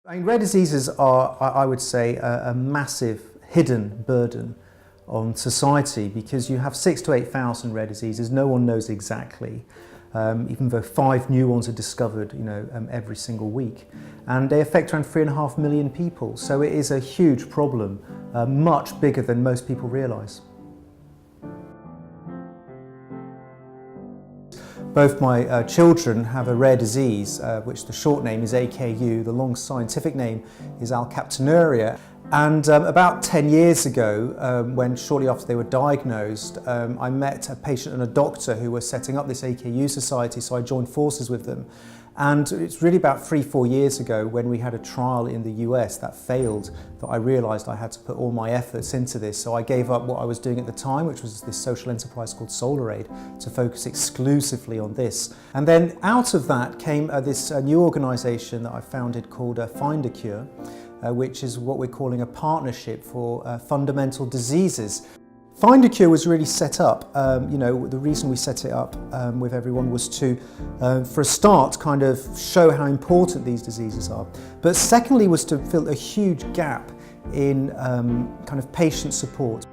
I mean, rare diseases are, I would say, a massive hidden burden on society because you have 6,000 to 8,000 rare diseases. No one knows exactly, even though 5 new ones are discovered, every single week, and they affect around 3.5 million people. So it is a huge problem, much bigger than most people realise. Both my children have a rare disease, which the short name is AKU, the long scientific name is alkaptonuria. And about 10 years ago, when shortly after they were diagnosed, I met a patient and a doctor who were setting up this AKU society, so I joined forces with them. And it's really about 3-4 years ago when we had a trial in the US that failed that I realised I had to put all my efforts into this. So I gave up what I was doing at the time, which was this social enterprise called SolarAid, to focus exclusively on this. And then out of that came this new organisation that I founded called Findacure, which is what we're calling a partnership for fundamental diseases. Findacure was really set up, the reason we set it up with everyone was to, for a start, kind of show how important these diseases are. But secondly was to fill a huge gap in kind of patient support.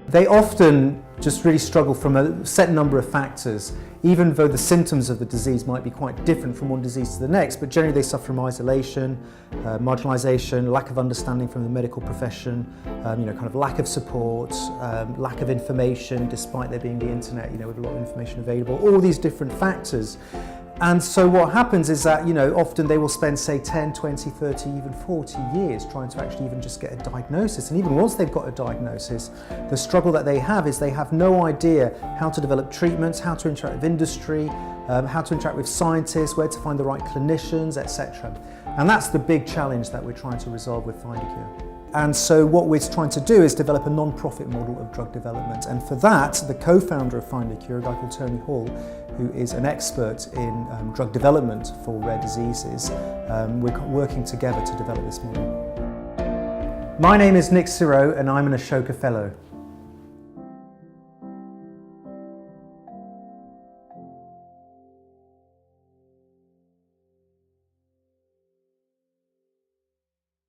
They often just really struggle from a set number of factors, even though the symptoms of the disease might be quite different from one disease to the next, but generally they suffer from isolation, marginalisation, lack of understanding from the medical profession, kind of lack of support, lack of information, despite there being the internet, with a lot of information available, all these different factors. And so what happens is that, often they will spend, say, 10, 20, 30, even 40 years trying to actually even just get a diagnosis. And even once they've got a diagnosis, the struggle that they have is they have no idea how to develop treatments, how to interact with industry, how to interact with scientists, where to find the right clinicians, etc. And that's the big challenge that we're trying to resolve with Findacure. And so what we're trying to do is develop a non-profit model of drug development. And for that, the co-founder of Findacure, a guy called Tony Hall, who is an expert in drug development for rare diseases, we're working together to develop this model. My name is Sireau and I'm an Ashoka Fellow.